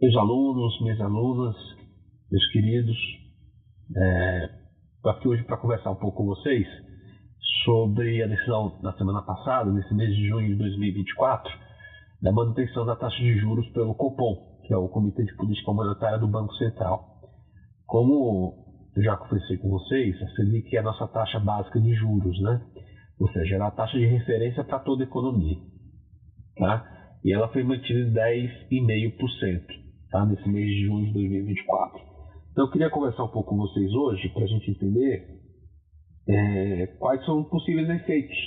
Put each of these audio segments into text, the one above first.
Meus alunos, minhas alunas, meus queridos, estou aqui hoje para conversar um pouco com vocês sobre a decisão da semana passada, nesse mês de junho de 2024, da manutenção da taxa de juros pelo Copom, que é o Comitê de Política Monetária do Banco Central. Como eu já conversei com vocês, a Selic é a nossa taxa básica de juros, né? Ou seja, ela é a taxa de referência para toda a economia, tá? E ela foi mantida em 10,5%, tá? Nesse mês de junho de 2024. Então eu queria conversar um pouco com vocês hoje para a gente entender quais são os possíveis efeitos,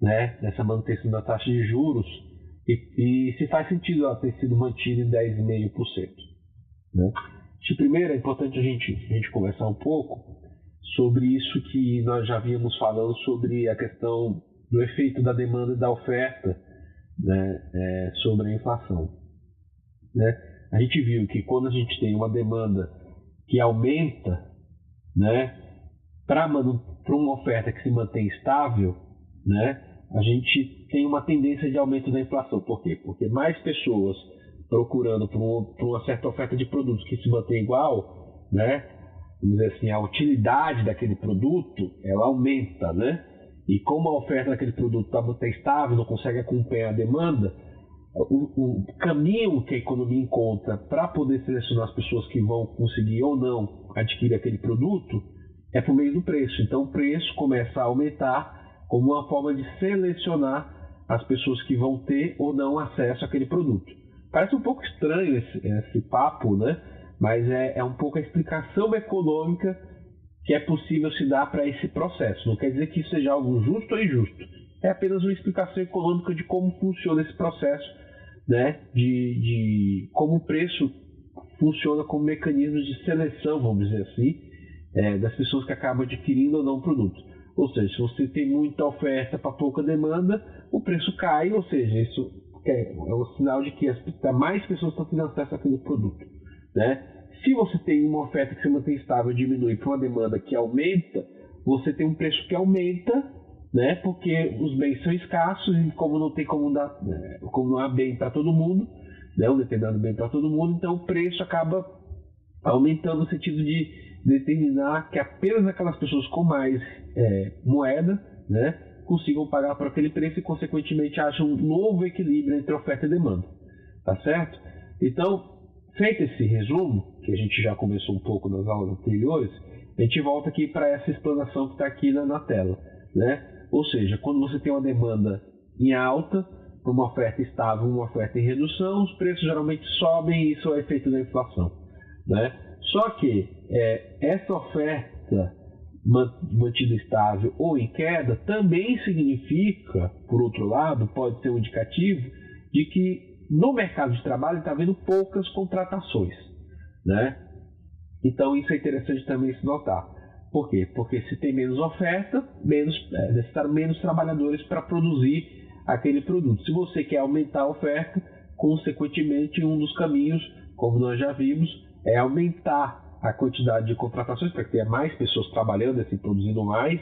né, dessa manutenção da taxa de juros e se faz sentido ela ter sido mantida em 10,5%. Né? Primeiro é importante a gente conversar um pouco sobre isso que nós já vínhamos falando sobre a questão do efeito da demanda e da oferta, né, sobre a inflação. Né? A gente viu que quando a gente tem uma demanda que aumenta, né, para uma oferta que se mantém estável, né, a gente tem uma tendência de aumento da inflação. Por quê? Porque mais pessoas procurando por uma certa oferta de produtos que se mantém igual, né, vamos dizer assim, a utilidade daquele produto ela aumenta, né? E como a oferta daquele produto está estável, não consegue acompanhar a demanda, o caminho que a economia encontra para poder selecionar as pessoas que vão conseguir ou não adquirir aquele produto é por meio do preço. Então o preço começa a aumentar como uma forma de selecionar as pessoas que vão ter ou não acesso àquele produto. Parece um pouco estranho esse papo, né? Mas é um pouco a explicação econômica que é possível se dar para esse processo. Não quer dizer que isso seja algo justo ou injusto. É apenas uma explicação econômica de como funciona esse processo, né? De como o preço funciona como mecanismo de seleção, vamos dizer assim, das pessoas que acabam adquirindo ou não o produto. Ou seja, se você tem muita oferta para pouca demanda, o preço cai, ou seja, isso é um sinal de que mais pessoas estão tendo acesso àquele produto. Né? Se você tem uma oferta que se mantém estável e diminui para uma demanda que aumenta, você tem um preço que aumenta, né? Porque os bens são escassos e como não tem como não há bem para todo mundo, né? Um determinado bem para todo mundo, então o preço acaba aumentando no sentido de determinar que apenas aquelas pessoas com mais moeda, né, consigam pagar por aquele preço e consequentemente haja um novo equilíbrio entre oferta e demanda, tá certo? Então, feito esse resumo, que a gente já começou um pouco nas aulas anteriores, a gente volta aqui para essa explanação que está aqui na tela, né? Ou seja, quando você tem uma demanda em alta, uma oferta estável, uma oferta em redução, os preços geralmente sobem e isso é o efeito da inflação, né? Só que essa oferta mantida estável ou em queda também significa, por outro lado, pode ser um indicativo de que no mercado de trabalho está havendo poucas contratações, né? Então isso é interessante também se notar. Por quê? Porque se tem menos oferta, necessitam menos trabalhadores para produzir aquele produto. Se você quer aumentar a oferta, consequentemente um dos caminhos, como nós já vimos, é aumentar a quantidade de contratações para que tenha mais pessoas trabalhando, assim, produzindo mais,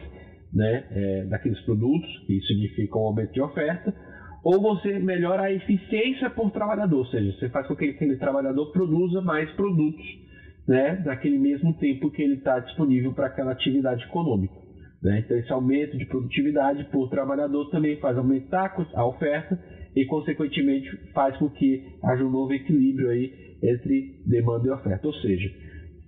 né, daqueles produtos, que significa um aumento de oferta. Ou você melhora a eficiência por trabalhador, ou seja, você faz com que aquele trabalhador produza mais produtos, né, naquele mesmo tempo que ele está disponível para aquela atividade econômica. Né? Então esse aumento de produtividade por trabalhador também faz aumentar a oferta e consequentemente faz com que haja um novo equilíbrio aí entre demanda e oferta. Ou seja,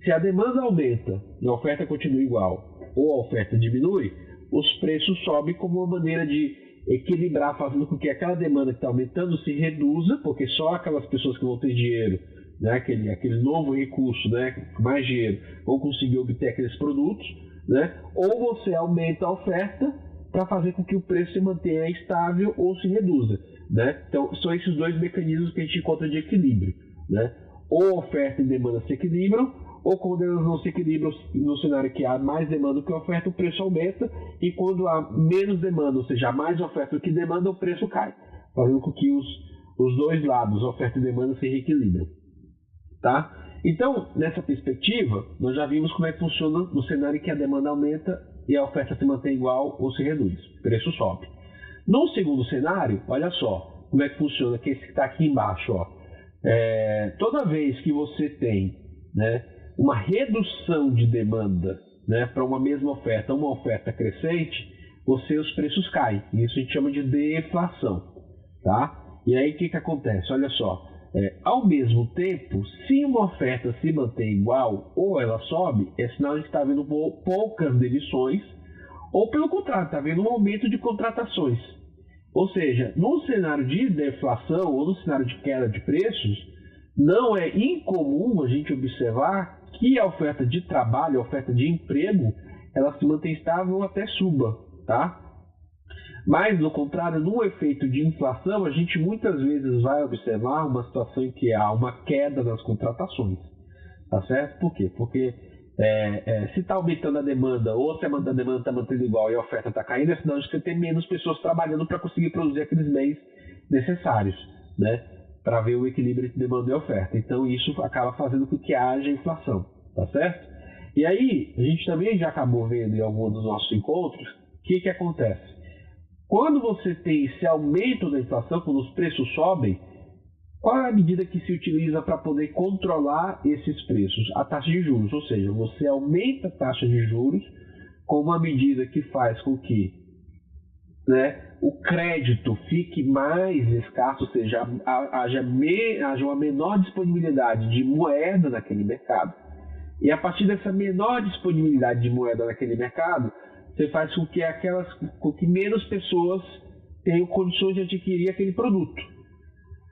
se a demanda aumenta e a oferta continua igual ou a oferta diminui, os preços sobem como uma maneira de equilibrar, fazendo com que aquela demanda que está aumentando se reduza, porque só aquelas pessoas que vão ter dinheiro, né, aquele novo recurso, né, mais dinheiro, vão conseguir obter aqueles produtos, né, ou você aumenta a oferta para fazer com que o preço se mantenha estável ou se reduza. Né? Então, são esses dois mecanismos que a gente encontra de equilíbrio. Né? Ou oferta e demanda se equilibram, ou quando elas não se equilibram no cenário que há mais demanda do que oferta, o preço aumenta, e quando há menos demanda, ou seja, há mais oferta do que demanda, o preço cai, fazendo com que os dois lados, oferta e demanda, se reequilibrem. Tá? Então, nessa perspectiva, nós já vimos como é que funciona no cenário em que a demanda aumenta e a oferta se mantém igual ou se reduz, o preço sobe. No segundo cenário, olha só como é que funciona, que esse que está aqui embaixo, ó. Toda vez que você tem, né, uma redução de demanda, né, para uma mesma oferta, uma oferta crescente, os preços caem. Isso a gente chama de deflação. Tá? E aí o que acontece? Olha só, ao mesmo tempo, se uma oferta se mantém igual ou ela sobe, é sinal de que está havendo poucas demissões, ou pelo contrário, está havendo um aumento de contratações. Ou seja, no cenário de deflação ou no cenário de queda de preços, não é incomum a gente observar que a oferta de trabalho, a oferta de emprego, ela se mantém estável ou até suba, tá? Mas, no contrário, no efeito de inflação, a gente muitas vezes vai observar uma situação em que há uma queda nas contratações, tá certo? Por quê? Porque se está aumentando a demanda ou se a demanda está mantendo igual e a oferta está caindo, é sinal de que você tem menos pessoas trabalhando para conseguir produzir aqueles bens necessários, né? Para ver o equilíbrio entre demanda e oferta. Então, isso acaba fazendo com que haja inflação, tá certo? E aí, a gente também já acabou vendo em alguns dos nossos encontros o que acontece. Quando você tem esse aumento da inflação, quando os preços sobem, qual é a medida que se utiliza para poder controlar esses preços? A taxa de juros, ou seja, você aumenta a taxa de juros com uma medida que faz com que, né, o crédito fique mais escasso, ou seja, haja uma menor disponibilidade de moeda naquele mercado. E a partir dessa menor disponibilidade de moeda naquele mercado, você faz com que menos pessoas tenham condições de adquirir aquele produto,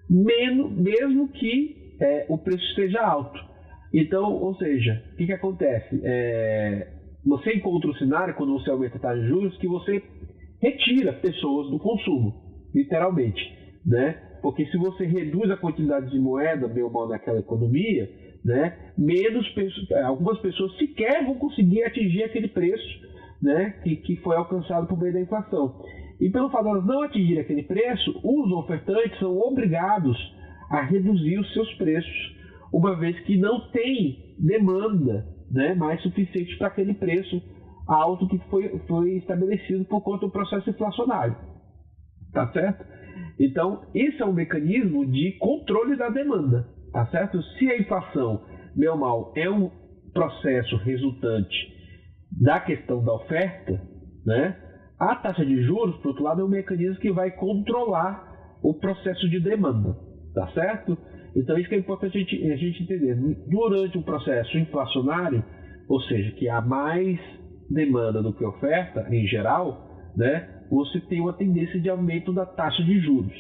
mesmo que o preço esteja alto. Então, ou seja, o que acontece? Você encontra um cenário, quando você aumenta a taxa de juros, que você retira pessoas do consumo, literalmente, né? Porque se você reduz a quantidade de moeda, bem ou mal, naquela economia, né, algumas pessoas sequer vão conseguir atingir aquele preço, né, que foi alcançado por meio da inflação. E pelo fato de elas não atingirem aquele preço, os ofertantes são obrigados a reduzir os seus preços, uma vez que não tem demanda, né, mais suficiente para aquele preço alto que foi estabelecido por conta do processo inflacionário. Tá certo? Então, esse é um mecanismo de controle da demanda. Tá certo? Se a inflação, bem ou mal, é um processo resultante da questão da oferta, né, a taxa de juros, por outro lado, é um mecanismo que vai controlar o processo de demanda, tá certo? Então isso que é importante a gente entender. Durante um processo inflacionário, ou seja, que há mais demanda do que oferta, em geral, né, você tem uma tendência de aumento da taxa de juros,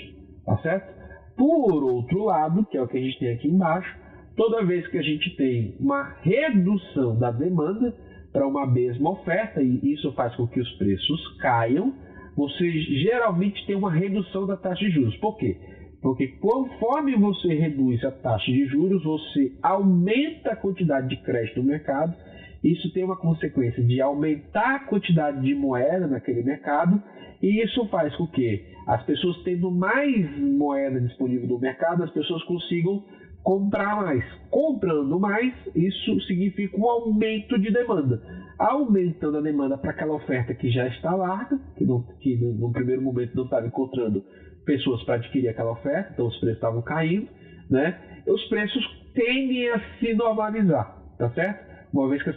tá certo? Por outro lado, que é o que a gente tem aqui embaixo, toda vez que a gente tem uma redução da demanda para uma mesma oferta, e isso faz com que os preços caiam, você geralmente tem uma redução da taxa de juros. Por quê? Porque conforme você reduz a taxa de juros, você aumenta a quantidade de crédito no mercado. Isso tem uma consequência de aumentar a quantidade de moeda naquele mercado, e isso faz com que as pessoas tendo mais moeda disponível no mercado, as pessoas consigam comprar mais. Comprando mais, isso significa um aumento de demanda. Aumentando a demanda para aquela oferta que já está larga, que no primeiro momento não estava encontrando pessoas para adquirir aquela oferta, então os preços estavam caindo, né? Os preços tendem a se normalizar, tá certo? Uma vez que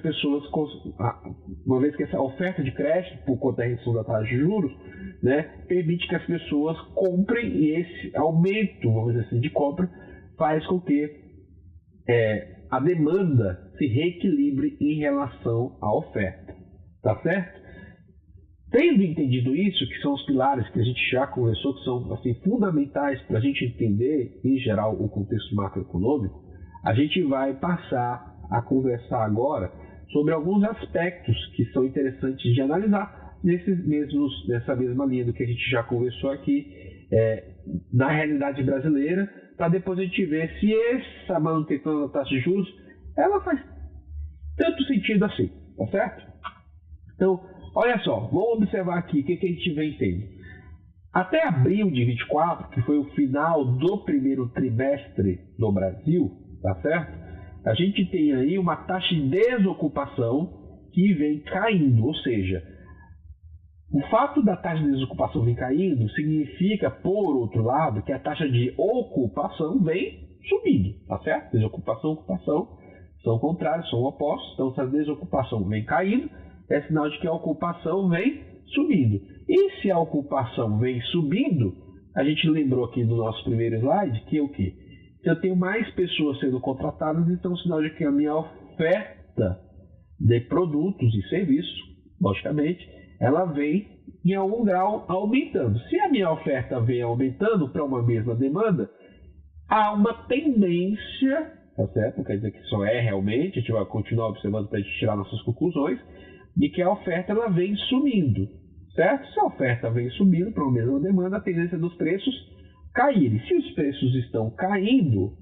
essa oferta de crédito, por conta da redução da taxa de juros, né, permite que as pessoas comprem, e esse aumento, vamos dizer assim, de compra faz com que a demanda se reequilibre em relação à oferta, tá certo? Tendo entendido isso, que são os pilares que a gente já conversou, que são assim, fundamentais para a gente entender, em geral, o contexto macroeconômico, a gente vai passar a conversar agora sobre alguns aspectos que são interessantes de analisar nessa mesma linha do que a gente já conversou aqui, na realidade brasileira, para depois a gente ver se essa manutenção da taxa de juros ela faz tanto sentido assim, tá certo? Então, olha só, vamos observar aqui o que a gente vem tendo. Até abril de 24, que foi o final do primeiro trimestre no Brasil, tá certo? A gente tem aí uma taxa de desocupação que vem caindo, ou seja, o fato da taxa de desocupação vir caindo significa, por outro lado, que a taxa de ocupação vem subindo, tá certo? Desocupação e ocupação são contrários, são opostos. Então, se a desocupação vem caindo, é sinal de que a ocupação vem subindo. E se a ocupação vem subindo, a gente lembrou aqui no nosso primeiro slide que o quê? Se eu tenho mais pessoas sendo contratadas, então é um sinal de que a minha oferta de produtos e serviços, logicamente, ela vem em algum grau aumentando. Se a minha oferta vem aumentando para uma mesma demanda, há uma tendência, tá certo? Não quer dizer que isso é realmente, a gente vai continuar observando para a gente tirar nossas conclusões, de que a oferta ela vem sumindo, certo? Se a oferta vem subindo para uma mesma demanda, a tendência dos preços caírem. Se os preços estão caindo,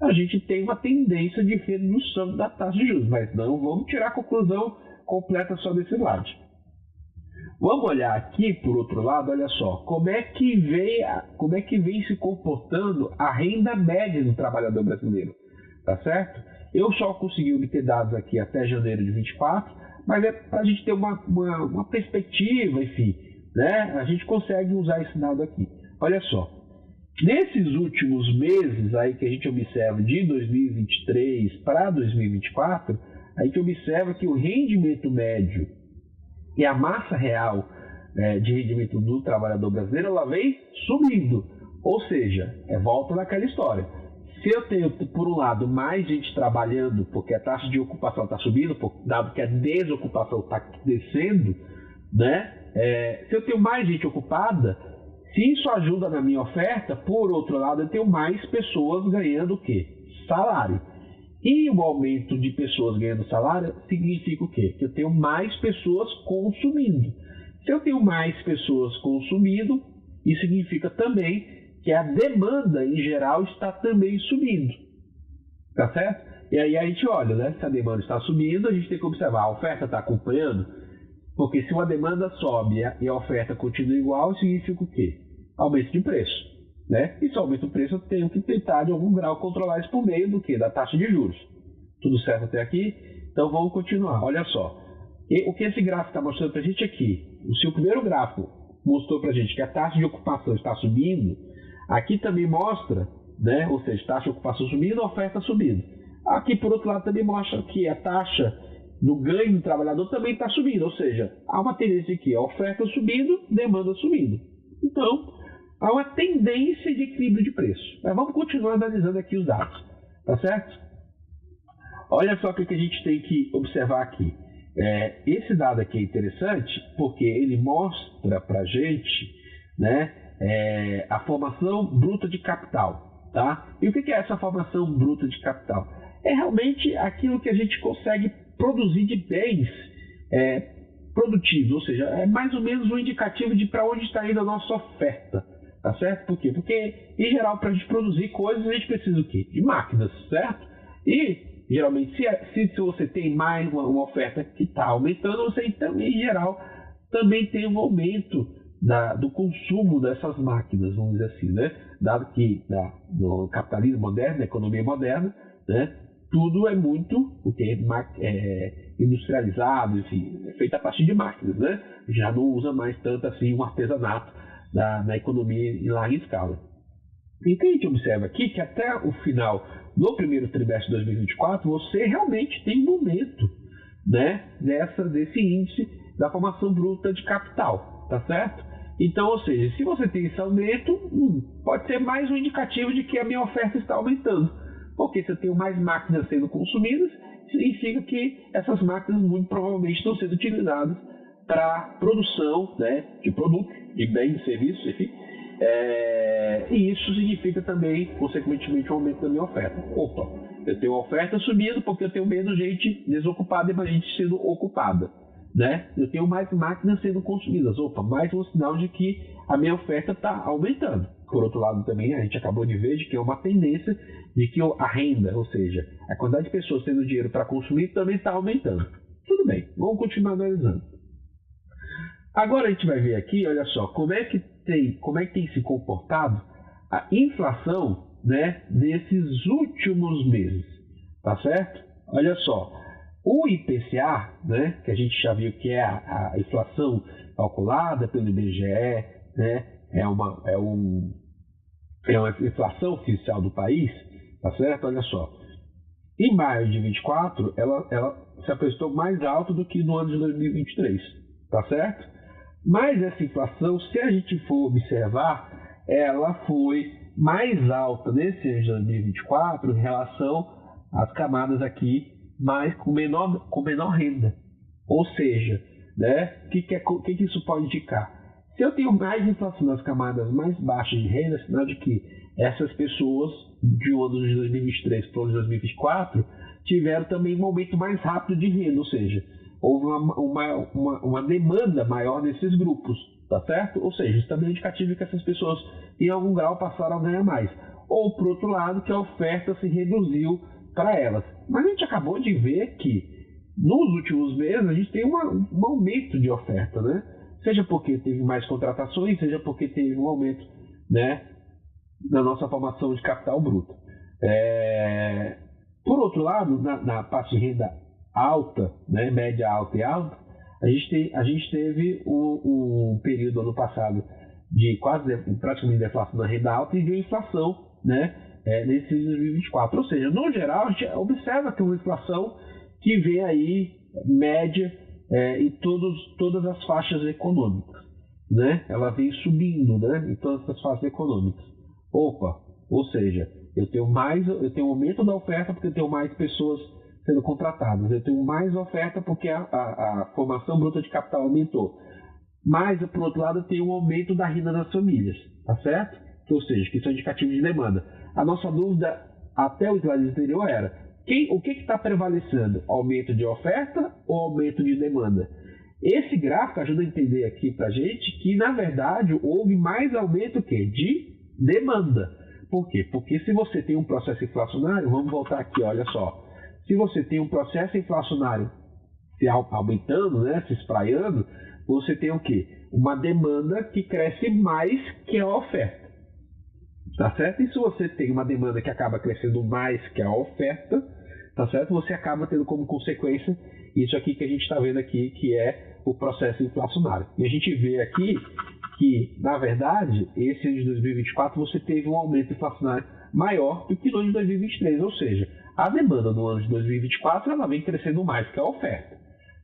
a gente tem uma tendência de redução da taxa de juros, mas não vamos tirar a conclusão completa só desse lado. Vamos olhar aqui, por outro lado, olha só, como é que vem se comportando a renda média do trabalhador brasileiro, tá certo? Eu só consegui obter dados aqui até janeiro de 24, mas é para a gente ter uma perspectiva, enfim, né? A gente consegue usar esse dado aqui. Olha só, nesses últimos meses aí que a gente observa de 2023 para 2024, a gente observa que o rendimento médio e a massa real de rendimento do trabalhador brasileiro, ela vem subindo. Ou seja, volta naquela história. Se eu tenho, por um lado, mais gente trabalhando, porque a taxa de ocupação está subindo, dado que a desocupação está descendo, né? Se eu tenho mais gente ocupada, se isso ajuda na minha oferta, por outro lado, eu tenho mais pessoas ganhando o quê? Salário. E o aumento de pessoas ganhando salário significa o quê? Que eu tenho mais pessoas consumindo. Se eu tenho mais pessoas consumindo, isso significa também que a demanda em geral está também subindo. Tá certo? E aí a gente olha, né? Se a demanda está subindo, a gente tem que observar, a oferta está acompanhando? Porque se uma demanda sobe e a oferta continua igual, significa o quê? Aumento de preço. Né? E se aumenta o preço, eu tenho que tentar, de algum grau, controlar isso por meio do quê? Da taxa de juros. Tudo certo até aqui? Então vamos continuar. Olha só. O que esse gráfico está mostrando para a gente aqui? Se o primeiro gráfico mostrou para a gente que a taxa de ocupação está subindo, aqui também mostra, né? Ou seja, taxa de ocupação subindo, oferta subindo. Aqui, por outro lado, também mostra que a taxa do ganho do trabalhador também está subindo. Ou seja, há uma tendência aqui, a oferta subindo, demanda subindo. Então, há uma tendência de equilíbrio de preço. Mas vamos continuar analisando aqui os dados, tá certo? Olha só o que a gente tem que observar aqui. Esse dado aqui é interessante porque ele mostra para a gente, né, a formação bruta de capital. Tá? E o que é essa formação bruta de capital? É realmente aquilo que a gente consegue produzir de bens produtivos, ou seja, é mais ou menos um indicativo de para onde está indo a nossa oferta. Tá certo? Por quê? Porque, em geral, para a gente produzir coisas, a gente precisa do quê? De máquinas, certo? E, geralmente, se você tem mais uma oferta que está aumentando, você também, em geral, também tem um aumento do consumo dessas máquinas, vamos dizer assim, né? Dado que no capitalismo moderno, na economia moderna, né, tudo é muito industrializado, enfim, é feito a partir de máquinas, né? Já não usa mais tanto assim um artesanato na economia em larga escala. E o que a gente observa aqui que até o final do primeiro trimestre de 2024 você realmente tem um aumento, né, desse índice da formação bruta de capital, tá certo? Então, ou seja, se você tem esse aumento, pode ser mais um indicativo de que a minha oferta está aumentando, porque se eu tenho mais máquinas sendo consumidas, significa que essas máquinas muito provavelmente estão sendo utilizadas para produção, né, de produtos, de bens e serviços, enfim. E isso significa também, consequentemente, um aumento da minha oferta. Opa, eu tenho uma oferta subindo porque eu tenho menos gente desocupada e mais gente sendo ocupada. Né? Eu tenho mais máquinas sendo consumidas. Opa, mais um sinal de que a minha oferta está aumentando. Por outro lado, também a gente acabou de ver de que é uma tendência de que a renda, ou seja, a quantidade de pessoas tendo dinheiro para consumir também está aumentando. Tudo bem, vamos continuar analisando. Agora a gente vai ver aqui, olha só, como é que tem se comportado a inflação, né, nesses últimos meses, tá certo? Olha só, o IPCA, né, que a gente já viu que é a inflação calculada pelo IBGE, né, é uma inflação oficial do país, tá certo? Olha só. Em maio de 24, ela se apresentou mais alta do que no ano de 2023, tá certo? Mas essa inflação, se a gente for observar, ela foi mais alta nesse ano de 2024 em relação às camadas aqui mais com menor renda. Ou seja, né, o que isso pode indicar? Se eu tenho mais inflação nas camadas mais baixas de renda, é sinal de que essas pessoas de um ano de 2023 para o ano de 2024 tiveram também um aumento mais rápido de renda, ou seja, houve uma demanda maior nesses grupos, tá certo? Ou seja, isso também é indicativo de que essas pessoas em algum grau passaram a ganhar mais. Ou, por outro lado, que a oferta se reduziu para elas. Mas a gente acabou de ver que nos últimos meses a gente tem um aumento de oferta, né? Seja porque teve mais contratações, seja porque teve um aumento, né, na nossa formação de capital bruto. Por outro lado, na parte de renda alta, né, média alta e alta, a gente teve um período ano passado de praticamente deflação na renda alta e de inflação, né, nesse 2024. Ou seja, no geral, a gente observa que uma inflação que vem aí média em todas as faixas econômicas, né? Ela vem subindo, né, em todas as faixas econômicas. Ou seja, eu tenho um aumento da oferta porque eu tenho mais pessoas sendo contratadas, eu tenho mais oferta porque a formação bruta de capital aumentou. Mas, por outro lado, eu tenho um aumento da renda das famílias, tá certo? Ou seja, que isso é indicativo de demanda. A nossa dúvida até o slide anterior era o que está prevalecendo? Aumento de oferta ou aumento de demanda? Esse gráfico ajuda a entender aqui para a gente que, na verdade, houve mais aumento de demanda. Por quê? Porque se você tem um processo inflacionário, vamos voltar aqui, olha só. Se você tem um processo inflacionário se aumentando, né, se espraiando, você tem o quê? Uma demanda que cresce mais que a oferta. Tá certo? E se você tem uma demanda que acaba crescendo mais que a oferta, tá certo? Você acaba tendo como consequência isso aqui que a gente está vendo aqui, que é o processo inflacionário. E a gente vê aqui que, na verdade, esse ano de 2024 você teve um aumento inflacionário maior do que no ano de 2023. Ou seja, a demanda no ano de 2024 ela vem crescendo mais que a oferta.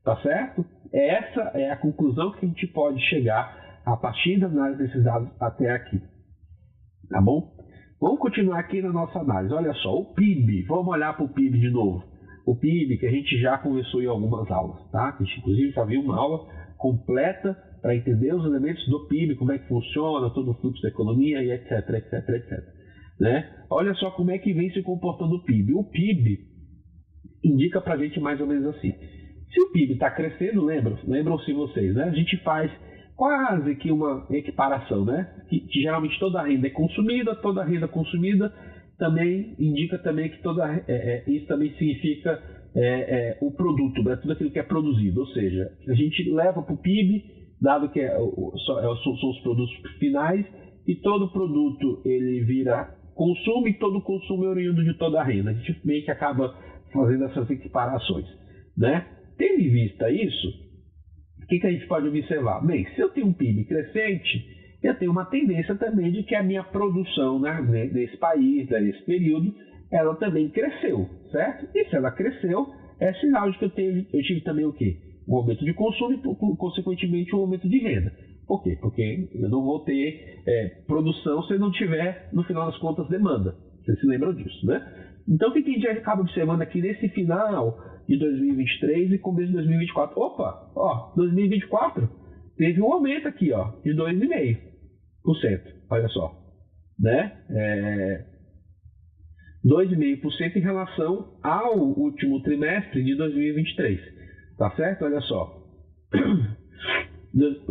Tá certo? Essa é a conclusão que a gente pode chegar a partir da análise desses dados até aqui. Tá bom? Vamos continuar aqui na nossa análise. Olha só, o PIB. Vamos olhar para o PIB de novo. O PIB que a gente já conversou em algumas aulas, tá? A gente, inclusive, já viu uma aula completa para entender os elementos do PIB, como é que funciona, todo o fluxo da economia e etc, etc, etc. Né? Olha só como é que vem se comportando o PIB. O PIB indica para a gente mais ou menos assim. Se o PIB está crescendo, lembram-se vocês, né? A gente faz quase que uma equiparação, né? Que geralmente toda a renda é consumida, toda a renda consumida também indica também que isso também significa o produto, né? Tudo aquilo que é produzido, ou seja, a gente leva para o PIB, dado que são os produtos finais, e todo produto ele vira consumo e todo consumo é oriundo de toda a renda. A gente meio que acaba fazendo essas equiparações, né? Tendo em vista isso, o que a gente pode observar? Bem, se eu tenho um PIB crescente, eu tenho uma tendência também de que a minha produção, né, nesse país, nesse período, ela também cresceu, certo? E se ela cresceu, é sinal de que eu tive também o quê? Um aumento de consumo e, consequentemente, um aumento de renda. Por quê? Porque eu não vou ter produção se eu não tiver, no final das contas, demanda. Vocês se lembram disso, né? Então, o que a gente acaba observando aqui nesse final de 2023 e começo de 2024? 2024 teve um aumento aqui, de 2,5%. Olha só, né? 2,5% em relação ao último trimestre de 2023. Tá certo? Olha só.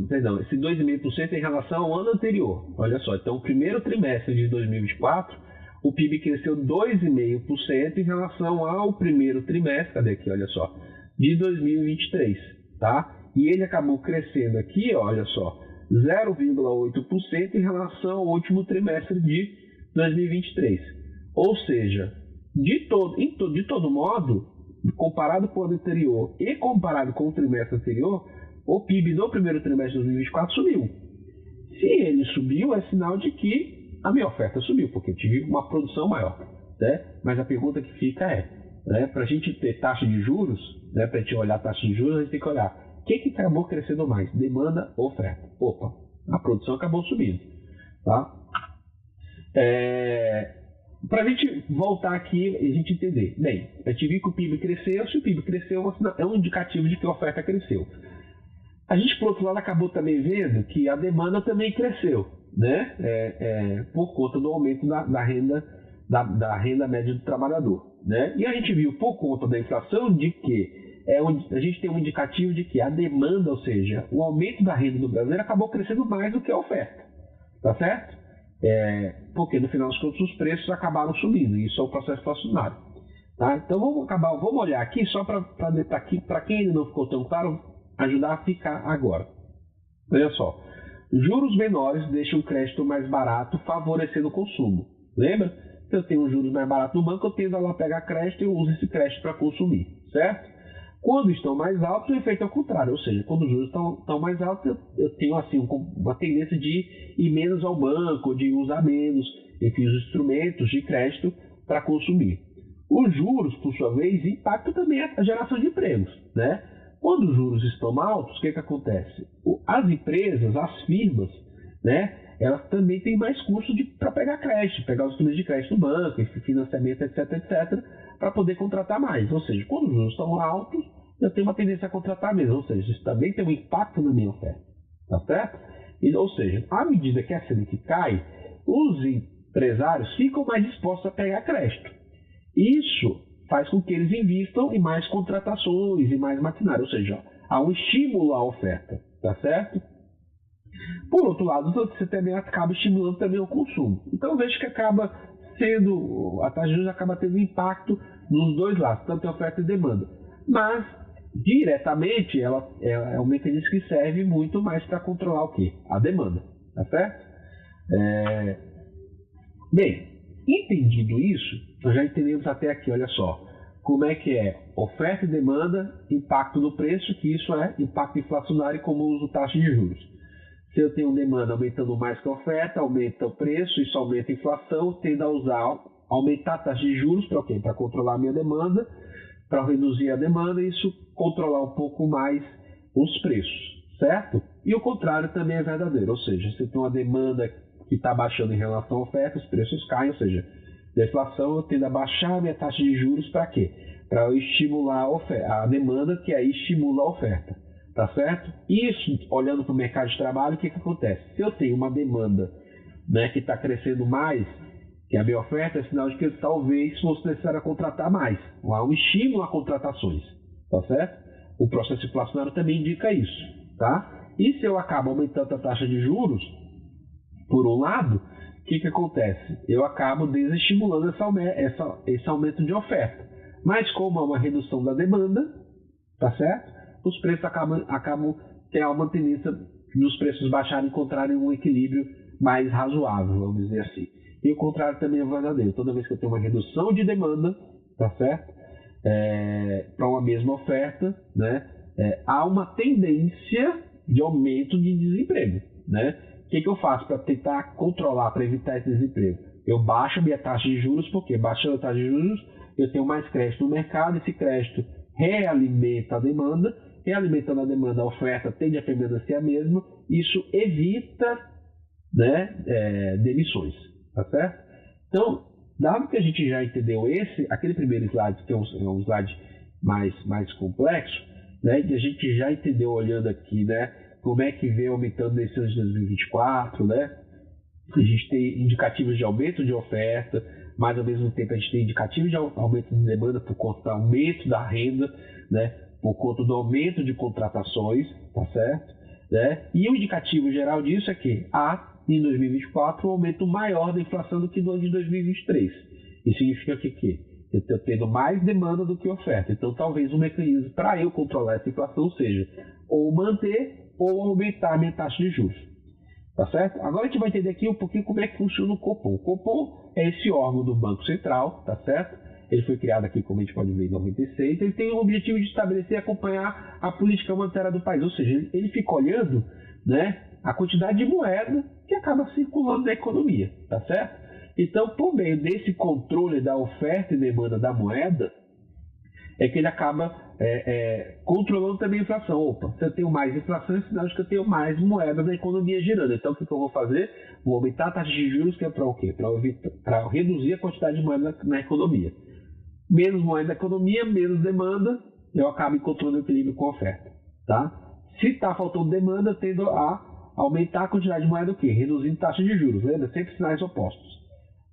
Perdão, esse 2,5% em relação ao ano anterior. Olha só, então o primeiro trimestre de 2024 o PIB cresceu 2,5% em relação ao primeiro trimestre, cadê aqui, olha só, de 2023, tá? E ele acabou crescendo aqui, olha só, 0,8% em relação ao último trimestre de 2023. Ou seja, de todo modo, comparado com o ano anterior e comparado com o trimestre anterior, o PIB no primeiro trimestre de 2024 subiu. Se ele subiu, é sinal de que a minha oferta subiu, porque eu tive uma produção maior. né? Mas a pergunta que fica é, né, para a gente ter taxa de juros, né, para a gente olhar a taxa de juros, a gente tem que olhar o que acabou crescendo mais, demanda ou oferta. Opa, a produção acabou subindo. Tá? Para a gente voltar aqui e a gente entender, bem, a gente viu que o PIB cresceu, se o PIB cresceu, é um indicativo de que a oferta cresceu. A gente, por outro lado, acabou também vendo que a demanda também cresceu, né? Por conta do aumento da renda média do trabalhador. Né? E a gente viu, por conta da inflação, de que a gente tem um indicativo de que a demanda, ou seja, o aumento da renda do brasileiro acabou crescendo mais do que a oferta. Tá certo? Porque no final das contas os preços acabaram subindo, e isso é o processo inflacionário. Tá? Então vamos olhar aqui só para quem ainda não ficou tão claro, ajudar a ficar agora. Olha só, juros menores deixam o crédito mais barato, favorecendo o consumo. Lembra? Se eu tenho um juros mais barato no banco, eu tendo a lá pegar crédito e eu uso esse crédito para consumir, certo? Quando estão mais altos, o efeito é o contrário, ou seja, quando os juros estão mais altos, eu tenho assim, uma tendência de ir menos ao banco, de usar menos, enfim, os instrumentos de crédito para consumir. Os juros, por sua vez, impactam também a geração de empregos, né? Quando os juros estão altos, o que acontece? As empresas, as firmas, né, elas também têm mais custo para pegar crédito, pegar os instrumentos de crédito no banco, financiamento, etc, para poder contratar mais. Ou seja, quando os juros estão altos, eu tenho uma tendência a contratar menos. Ou seja, isso também tem um impacto na minha oferta. Tá certo? Ou seja, à medida que a Selic cai, os empresários ficam mais dispostos a pegar crédito. Isso faz com que eles invistam em mais contratações e mais maquinário. Ou seja, há um estímulo à oferta. Tá certo? Por outro lado, você também acaba estimulando também o consumo. Então, vejo que a taxa de juros acaba tendo impacto nos dois lados, tanto em oferta e demanda. Mas, diretamente, ela é um mecanismo que serve muito mais para controlar o quê? A demanda. Tá certo? Bem, entendido isso, nós já entendemos até aqui, olha só, como é que é oferta e demanda, impacto no preço, que isso é impacto inflacionário como uso taxa de juros. Se eu tenho demanda aumentando mais que a oferta, aumenta o preço, isso aumenta a inflação, tendo a aumentar a taxa de juros para quê? Para controlar a minha demanda, para reduzir a demanda e isso controlar um pouco mais os preços, certo? E o contrário também é verdadeiro, ou seja, se eu tenho uma demanda que está baixando em relação à oferta, os preços caem, ou seja, da inflação eu tendo a baixar a minha taxa de juros para quê? Para eu estimular a demanda, que aí estimula a oferta. Tá certo? Isso, olhando para o mercado de trabalho, o que acontece? Se eu tenho uma demanda, né, que está crescendo mais que a minha oferta, é sinal de que talvez fosse necessário contratar mais. Há um estímulo a contratações. Tá certo? O processo inflacionário também indica isso. Tá? E se eu acabo aumentando a taxa de juros, por um lado, o que acontece? Eu acabo desestimulando esse aumento de oferta. Mas como há uma redução da demanda, tá certo? Os preços acabam tendo uma tendência dos preços baixarem e encontrarem um equilíbrio mais razoável, vamos dizer assim. E o contrário também é verdadeiro. Toda vez que eu tenho uma redução de demanda, tá certo? Para uma mesma oferta, né? Há uma tendência de aumento de desemprego, né? O que eu faço para tentar controlar, para evitar esse desemprego? Eu baixo a minha taxa de juros, porque baixando a taxa de juros, eu tenho mais crédito no mercado, esse crédito realimenta a demanda, realimentando a demanda, a oferta tende a permanecer a mesma, isso evita, né, demissões, tá certo? Então, dado que a gente já entendeu aquele primeiro slide, que é um slide mais complexo, né, que a gente já entendeu olhando aqui, né, como é que vem aumentando nesse ano de 2024, né, a gente tem indicativos de aumento de oferta, mas ao mesmo tempo a gente tem indicativos de aumento de demanda por conta do aumento da renda, né, por conta do aumento de contratações, tá certo? Né? E o indicativo geral disso é que há, em 2024, um aumento maior da inflação do que no ano de 2023. Isso significa que eu estou tendo mais demanda do que oferta. Então, talvez um mecanismo para eu controlar essa inflação seja ou manter ou aumentar a minha taxa de juros. Tá certo? Agora a gente vai entender aqui um pouquinho como é que funciona o Copom. O Copom é esse órgão do Banco Central, tá certo? Ele foi criado aqui, como a gente pode ver, em 96. Ele tem o objetivo de estabelecer e acompanhar a política monetária do país. Ou seja, ele fica olhando, né, a quantidade de moeda que acaba circulando na economia, tá certo? Então, por meio desse controle da oferta e demanda da moeda, é que ele acaba controlando também a inflação. Opa, se eu tenho mais inflação, é sinal de que eu tenho mais moeda na economia girando. Então, o que eu vou fazer? Vou aumentar a taxa de juros, que é para o quê? Para reduzir a quantidade de moeda na economia. Menos moeda na economia, menos demanda, eu acabo encontrando equilíbrio com a oferta. Tá? Se está faltando demanda, eu tendo a aumentar a quantidade de moeda o quê? Reduzindo taxa de juros. Lembra? Sempre sinais opostos.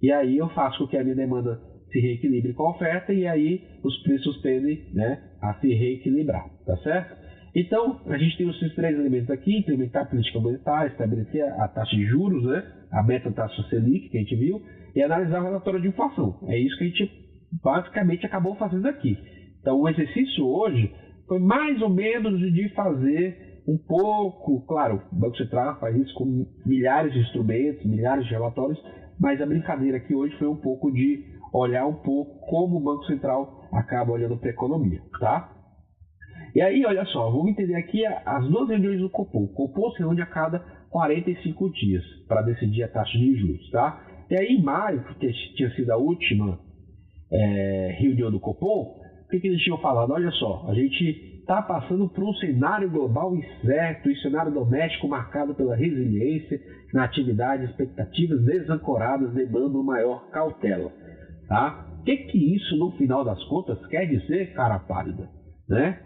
E aí eu faço com que a minha demanda se reequilibre com a oferta e aí os preços tendem, né, a se reequilibrar, tá certo? Então, a gente tem esses três elementos aqui: implementar a política monetária, estabelecer a taxa de juros, né, a meta taxa Selic, que a gente viu, e analisar o relatório de inflação. É isso que a gente basicamente acabou fazendo aqui. Então, o exercício hoje foi mais ou menos de fazer um pouco, claro, o Banco Central faz isso com milhares de instrumentos, milhares de relatórios, mas a brincadeira aqui hoje foi um pouco de olhar um pouco como o Banco Central acaba olhando para a economia, tá? E aí, olha só, vamos entender aqui as duas reuniões do Copom. O Copom se reúne a cada 45 dias para decidir a taxa de juros, tá? E aí, em maio, que tinha sido a última reunião do Copom, o que eles tinham falado? Olha só, a gente está passando por um cenário global incerto e cenário doméstico marcado pela resiliência na atividade, expectativas desancoradas demandam maior cautela. Tá? O que isso, no final das contas, quer dizer, cara pálida? Né?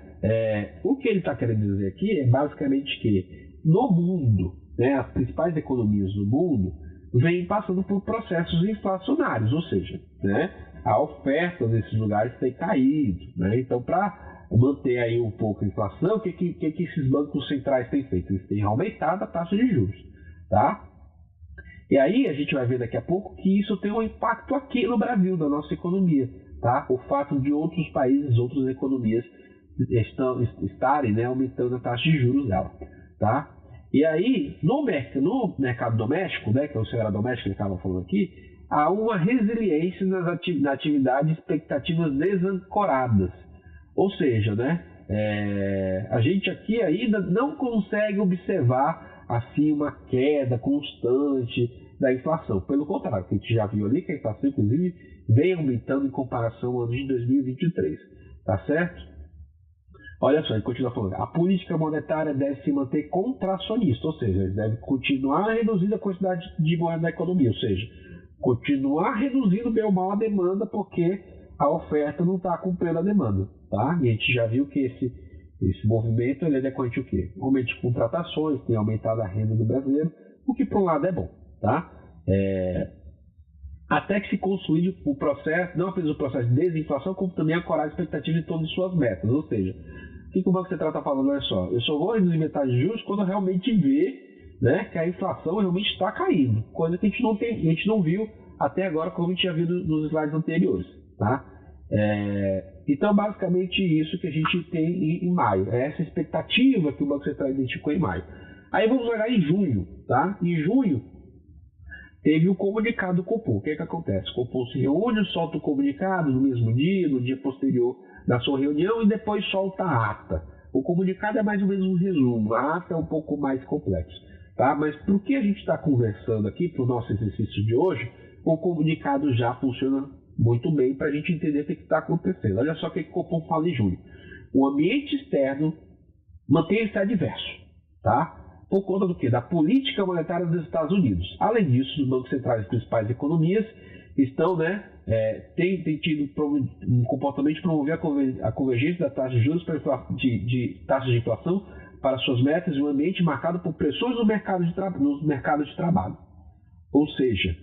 O que ele está querendo dizer aqui é basicamente que no mundo, né, as principais economias do mundo vêm passando por processos inflacionários, ou seja, né, a oferta nesses lugares tem caído. Né? Então, para manter aí um pouco a inflação, o que esses bancos centrais têm feito? Eles têm aumentado a taxa de juros. Tá? E aí a gente vai ver daqui a pouco que isso tem um impacto aqui no Brasil, na nossa economia. Tá? O fato de outros países, outras economias estarem, né, aumentando a taxa de juros dela. Tá? E aí, no mercado doméstico, né, que é o cenário doméstico que ele estava falando aqui, há uma resiliência na atividade, expectativas desancoradas. Ou seja, né, a gente aqui ainda não consegue observar assim uma queda constante da inflação. Pelo contrário, a gente já viu ali que a inflação, inclusive, vem aumentando em comparação ao ano de 2023. Tá certo? Olha só, ele continua falando: a política monetária deve se manter contracionista, ou seja, deve continuar reduzindo a quantidade de moeda da economia, ou seja, continuar reduzindo bem ou mal a demanda, porque a oferta não está acompanhando a demanda. Tá? E a gente já viu que esse movimento ele é decorrente o quê? Aumento de contratações, tem aumentado a renda do brasileiro, o que por um lado é bom. Tá? Até que se consolide o processo, não apenas o processo de desinflação, como também ancorar a expectativa em torno de suas metas. Ou seja, o que o Banco Central está falando? Olha só, eu só vou reduzir metade de juros quando realmente ver, né, que a inflação realmente está caindo, coisa que a gente não viu até agora, como a gente já viu nos slides anteriores. Tá? Então, basicamente isso que a gente tem em maio. É essa expectativa que o Banco Central identificou em maio. Aí vamos olhar em junho. Tá? Em junho, teve o comunicado do Copom. O que acontece? O Copom se reúne, solta o comunicado no mesmo dia, no dia posterior da sua reunião, e depois solta a ata. O comunicado é mais ou menos um resumo. A ata é um pouco mais complexo. Tá? Mas para o que a gente está conversando aqui, para o nosso exercício de hoje, o comunicado já funciona muito bem para a gente entender o que está acontecendo. Olha só o que o Copom fala em junho. O ambiente externo mantém-se adverso, tá? Por conta do quê? Da política monetária dos Estados Unidos. Além disso, os bancos centrais das principais economias estão, né, têm tido um comportamento de promover a convergência da taxa de juros de taxas de inflação para suas metas em um ambiente marcado por pressões nos mercados de trabalho. Ou seja,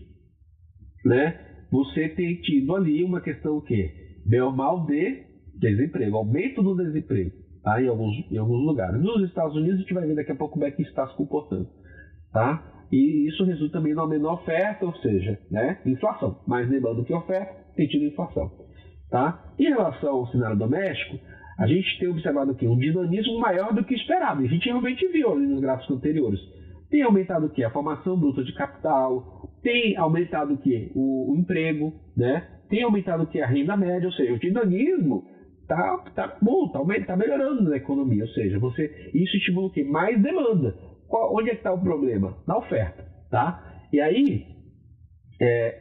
né, você tem tido ali uma questão o quê? Bem ou mal de desemprego, aumento do desemprego, tá? em alguns lugares. Nos Estados Unidos a gente vai ver daqui a pouco como é que está se comportando. Tá? E isso resulta também numa menor oferta, ou seja, né, inflação. Mais demanda do que oferta, tem tido inflação. Tá? Em relação ao cenário doméstico, a gente tem observado aqui um dinamismo maior do que esperado. E a gente realmente viu ali nos gráficos anteriores. Tem aumentado o quê? A formação bruta de capital, tem aumentado o quê? O emprego, né? Tem aumentado o quê? A renda média, ou seja, o dinamismo tá bom, tá melhorando na economia, ou seja, isso estimula o quê? Mais demanda. Onde é que está o problema? Na oferta, tá? E aí,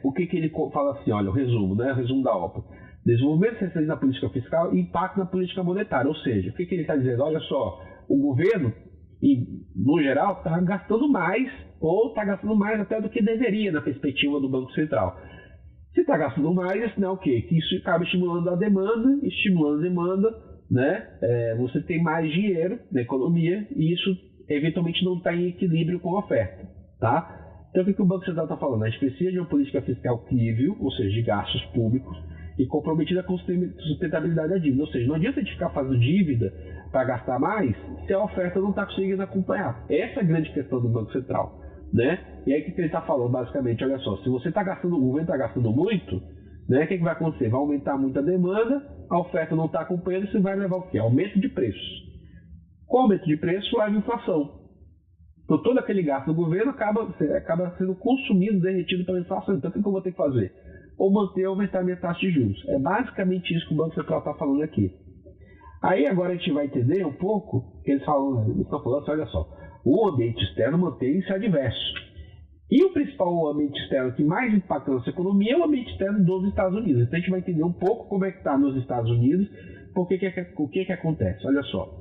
o que ele fala assim, olha, o resumo, né? O resumo da OPA. Desenvolvimento recente na política fiscal e impacto na política monetária. Ou seja, o que ele está dizendo? Olha só, o governo, no geral, está gastando mais, ou está gastando mais até do que deveria na perspectiva do Banco Central. Se está gastando mais, isso não é o quê? Que isso acaba estimulando a demanda, né? Você tem mais dinheiro na economia e isso eventualmente não está em equilíbrio com a oferta, tá? Então, o que o Banco Central está falando? A gente precisa de uma política fiscal crível, ou seja, de gastos públicos, e comprometida com a sustentabilidade da dívida. Ou seja, não adianta a gente ficar fazendo dívida para gastar mais se a oferta não está conseguindo acompanhar. Essa é a grande questão do Banco Central, né? E aí o que ele está falando, basicamente, olha só, se você está gastando, o governo está gastando muito, né, o que vai acontecer? Vai aumentar muito a demanda, a oferta não está acompanhando, isso vai levar o quê? Aumento de preços. Com o aumento de preço, leva inflação. Então, todo aquele gasto do governo acaba sendo consumido, derretido pela inflação. Então, o que eu vou ter que fazer? Ou manter ou aumentar a minha taxa de juros. É basicamente isso que o Banco Central está falando aqui. Aí, agora a gente vai entender um pouco que eles estão falando assim, olha só, o ambiente externo mantém-se adverso. E o principal ambiente externo que mais impacta a nossa economia é o ambiente externo dos Estados Unidos. Então, a gente vai entender um pouco como é que está nos Estados Unidos, o que acontece. Olha só.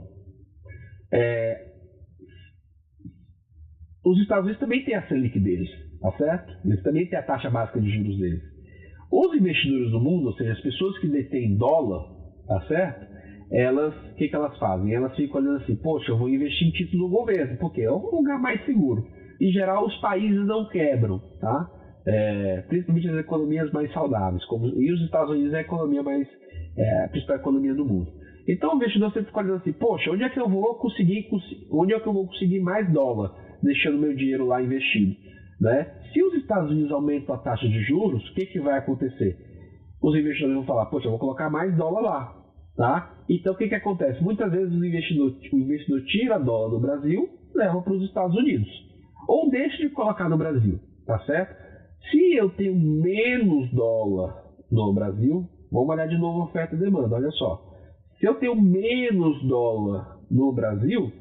Os Estados Unidos também têm a Selic deles, tá certo? Eles também têm a taxa básica de juros deles. Os investidores do mundo, ou seja, as pessoas que detêm dólar, tá certo? O que elas fazem? Elas ficam olhando assim, poxa, eu vou investir em título do governo, porque é um lugar mais seguro. Em geral, os países não quebram, tá? Principalmente as economias mais saudáveis. E os Estados Unidos é a economia a principal economia do mundo. Então o investidor sempre fica olhando assim, poxa, onde é que eu vou conseguir mais dólar, deixando meu dinheiro lá investido? Né? Se os Estados Unidos aumentam a taxa de juros, o que vai acontecer? Os investidores vão falar, poxa, eu vou colocar mais dólar lá. Tá? Então o que acontece? Muitas vezes o investidor tira dólar do Brasil e leva para os Estados Unidos. Ou deixa de colocar no Brasil, tá certo? Se eu tenho menos dólar no Brasil, vamos olhar de novo oferta e demanda, olha só. Se eu tenho menos dólar no Brasil,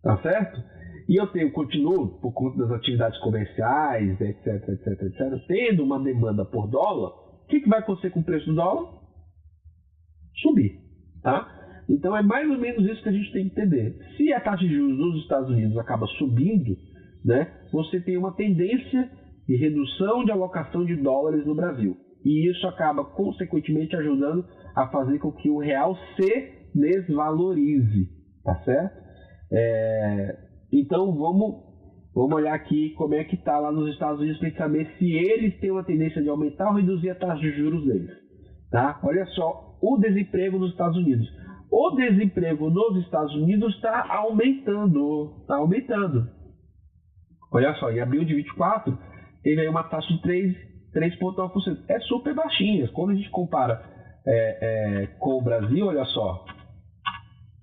tá certo? E eu continuo, por conta das atividades comerciais, etc, tendo uma demanda por dólar, o que vai acontecer com o preço do dólar? Subir, tá? Então é mais ou menos isso que a gente tem que entender. Se a taxa de juros dos Estados Unidos acaba subindo, né, você tem uma tendência de redução de alocação de dólares no Brasil. E isso acaba, consequentemente, ajudando a fazer com que o real se desvalorize, tá certo? Então vamos olhar aqui como é que está lá nos Estados Unidos para saber se eles têm uma tendência de aumentar ou reduzir a taxa de juros deles. Tá? Olha só, o desemprego nos Estados Unidos. O desemprego nos Estados Unidos está aumentando. Olha só, em abril de 24 teve aí uma taxa de 3,9%. É super baixinha. Quando a gente compara com o Brasil, olha só,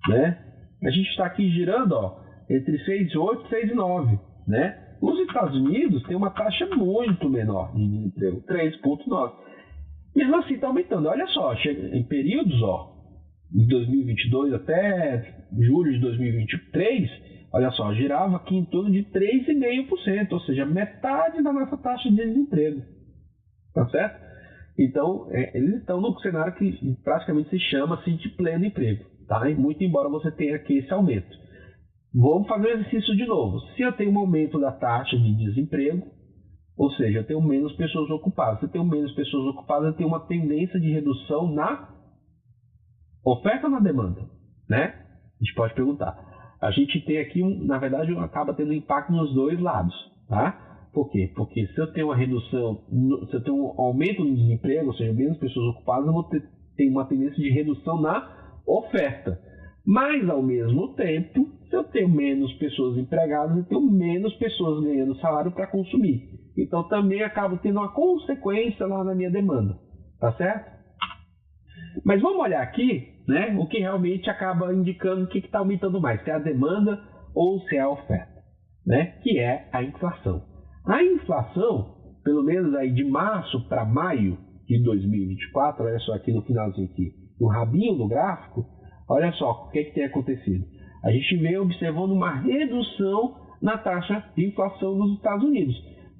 né? A gente está aqui girando, ó, entre 6,8 e 6,9, né? Os Estados Unidos tem uma taxa muito menor de desemprego, 3,9. Mesmo assim está aumentando. Olha só, em períodos, ó, de 2022 até julho de 2023, olha só, girava aqui em torno de 3,5%, ou seja, metade da nossa taxa de desemprego. Tá certo? Então, eles estão num cenário que praticamente se chama assim, de pleno emprego. Tá? E muito embora você tenha aqui esse aumento. Vamos fazer o exercício de novo. Se eu tenho um aumento da taxa de desemprego, ou seja, eu tenho menos pessoas ocupadas. Se eu tenho menos pessoas ocupadas, eu tenho uma tendência de redução na oferta ou na demanda, né? A gente pode perguntar. A gente tem aqui, na verdade, acaba tendo impacto nos dois lados, tá? Por quê? Porque se eu tenho uma redução, se eu tenho um aumento no desemprego, ou seja, menos pessoas ocupadas, eu vou ter uma tendência de redução na oferta. Mas, ao mesmo tempo, se eu tenho menos pessoas empregadas, eu tenho menos pessoas ganhando salário para consumir. Então, também acabo tendo uma consequência lá na minha demanda. Tá certo? Mas vamos olhar aqui, né, o que realmente acaba indicando o que está aumentando mais, se é a demanda ou se é a oferta, né, que é a inflação. A inflação, pelo menos aí de março para maio de 2024, olha só aqui no finalzinho aqui, no rabinho do gráfico, olha só o que tem acontecido. A gente vem observando uma redução na taxa de inflação nos Estados Unidos.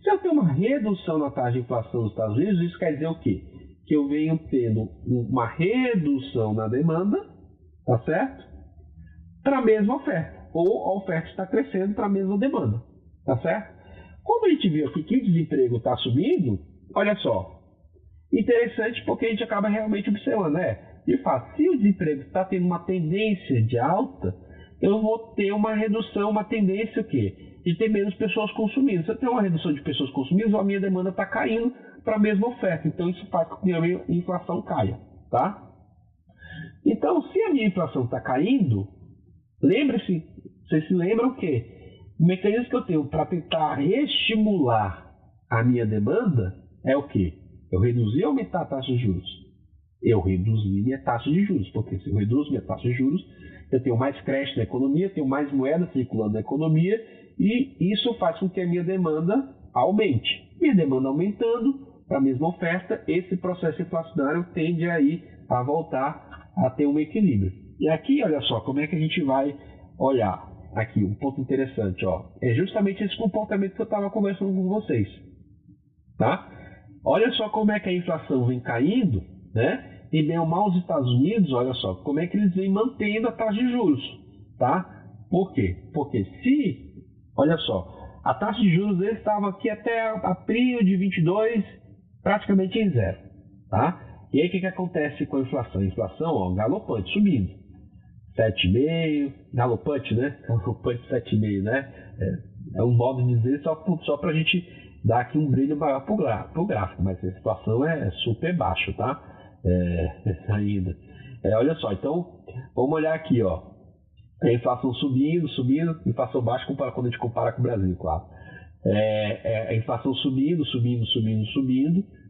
Se eu tenho uma redução na taxa de inflação nos Estados Unidos, isso quer dizer o quê? Que eu venho tendo uma redução na demanda, tá certo? Para a mesma oferta. Ou a oferta está crescendo para a mesma demanda, tá certo? Como a gente viu aqui que o desemprego está subindo, olha só, interessante porque a gente acaba realmente observando, né? De fato, se o desemprego está tendo uma tendência de alta, eu vou ter uma redução, uma tendência o quê? De ter menos pessoas consumindo. Se eu tenho uma redução de pessoas consumindo, a minha demanda está caindo para a mesma oferta. Então isso faz com que a minha inflação caia, tá? Então, se a minha inflação está caindo, lembre-se, vocês se lembram que o mecanismo que eu tenho para tentar estimular a minha demanda é o quê? Eu reduzir ou aumentar a taxa de juros? Eu reduzi minha taxa de juros, porque se eu reduzo minha taxa de juros, eu tenho mais crédito na economia, tenho mais moeda circulando na economia e isso faz com que a minha demanda aumente. Minha demanda aumentando para a mesma oferta, esse processo inflacionário tende aí a voltar a ter um equilíbrio. E aqui, olha só, como é que a gente vai olhar aqui, um ponto interessante, ó, é justamente esse comportamento que eu estava conversando com vocês, tá? Olha só como é que a inflação vem caindo, né? E bem ou mal os Estados Unidos, olha só, como é que eles vêm mantendo a taxa de juros, tá? Por quê? Porque se, olha só, a taxa de juros deles estava aqui até abril de 22 praticamente em zero, tá? E aí o que acontece com a inflação? A inflação, ó, galopante, subindo. 7,5, galopante, né? Galopante 7,5, né? É um modo de dizer só para a gente dar aqui um brilho maior pro gráfico, mas a inflação é super baixo, tá? Ainda. Olha só, então, vamos olhar aqui, ó. A inflação subindo, inflação baixa quando a gente compara com o Brasil, claro. A inflação subindo,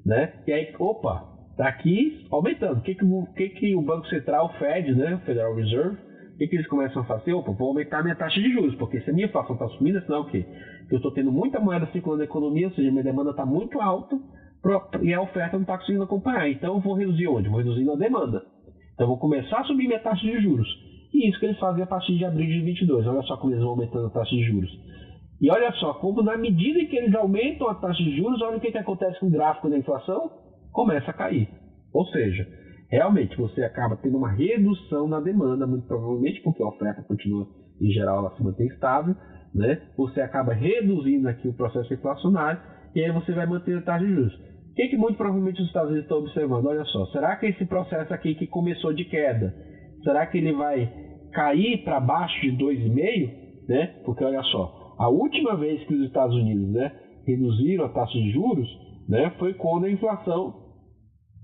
né? E aí, opa, tá aqui aumentando. O que o Banco Central, o Fed, né? Federal Reserve, o que eles começam a fazer? Opa, vou aumentar minha taxa de juros, porque se a minha inflação está subindo, senão o quê? Eu estou tendo muita moeda circulando na economia, ou seja, minha demanda está muito alta e a oferta não está conseguindo acompanhar. Então eu vou reduzir onde? Vou reduzir na demanda. Então eu vou começar a subir minha taxa de juros. E isso que eles fazem a partir de abril de 22. Olha só como eles vão aumentando a taxa de juros. E olha só, como na medida em que eles aumentam a taxa de juros, olha o que acontece com o gráfico da inflação, começa a cair. Ou seja, realmente você acaba tendo uma redução na demanda, muito provavelmente, porque a oferta continua, em geral, ela se mantém estável, né? Você acaba reduzindo aqui o processo inflacionário e aí você vai manter a taxa de juros. O que muito provavelmente os Estados Unidos estão observando? Olha só, será que esse processo aqui que começou de queda, será que ele vai cair para baixo de 2,5? Né? Porque olha só, a última vez que os Estados Unidos, né, reduziram a taxa de juros, né, foi quando a inflação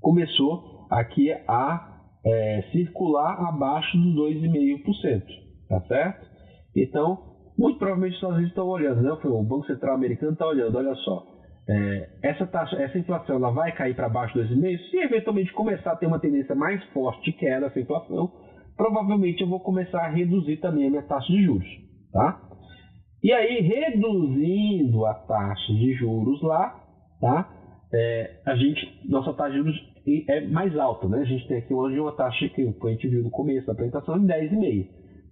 começou aqui a circular abaixo dos 2,5%, tá certo? Então, muito provavelmente os Estados Unidos estão olhando, né? O Banco Central americano está olhando, olha só, essa inflação ela vai cair para baixo de 2,5%, se eventualmente começar a ter uma tendência mais forte de queda dessa inflação, provavelmente eu vou começar a reduzir também a minha taxa de juros, tá? E aí, reduzindo a taxa de juros lá, tá? Nossa taxa de juros é mais alta, né? A gente tem aqui hoje uma taxa que a gente viu no começo da apresentação de 10,5,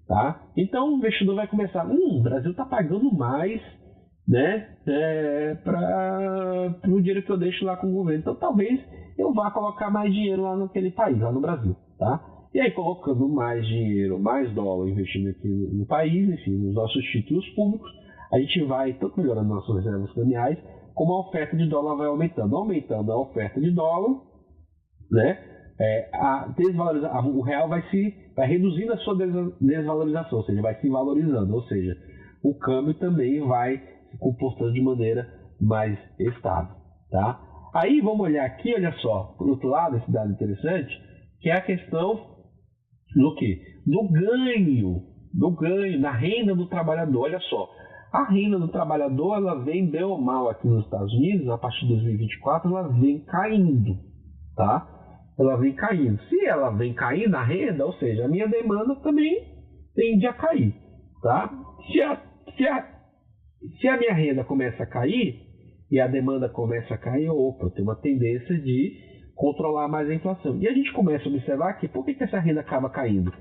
tá? Então o investidor vai começar, o Brasil está pagando mais, né? Para o dinheiro que eu deixo lá com o governo. Então talvez eu vá colocar mais dinheiro lá naquele país, lá no Brasil, tá? E aí colocando mais dinheiro, mais dólar investindo aqui no país, enfim, nos nossos títulos públicos, a gente vai tanto melhorando nossas reservas cambiais, como a oferta de dólar vai aumentando. Aumentando a oferta de dólar, né? O real vai reduzindo a sua desvalorização, ou seja, vai se valorizando, ou seja, o câmbio também vai se comportando de maneira mais estável, tá? Aí vamos olhar aqui, olha só, por outro lado, esse dado interessante, que é a questão do quê? Do ganho, da renda do trabalhador. Olha só, a renda do trabalhador, ela vem bem ou mal aqui nos Estados Unidos, a partir de 2024, ela vem caindo, tá? Ela vem caindo. Se ela vem caindo a renda, ou seja, a minha demanda também tende a cair, tá? Se a minha renda começa a cair e a demanda começa a cair, opa, tem uma tendência de controlar mais a inflação. E a gente começa a observar que por que essa renda acaba caindo?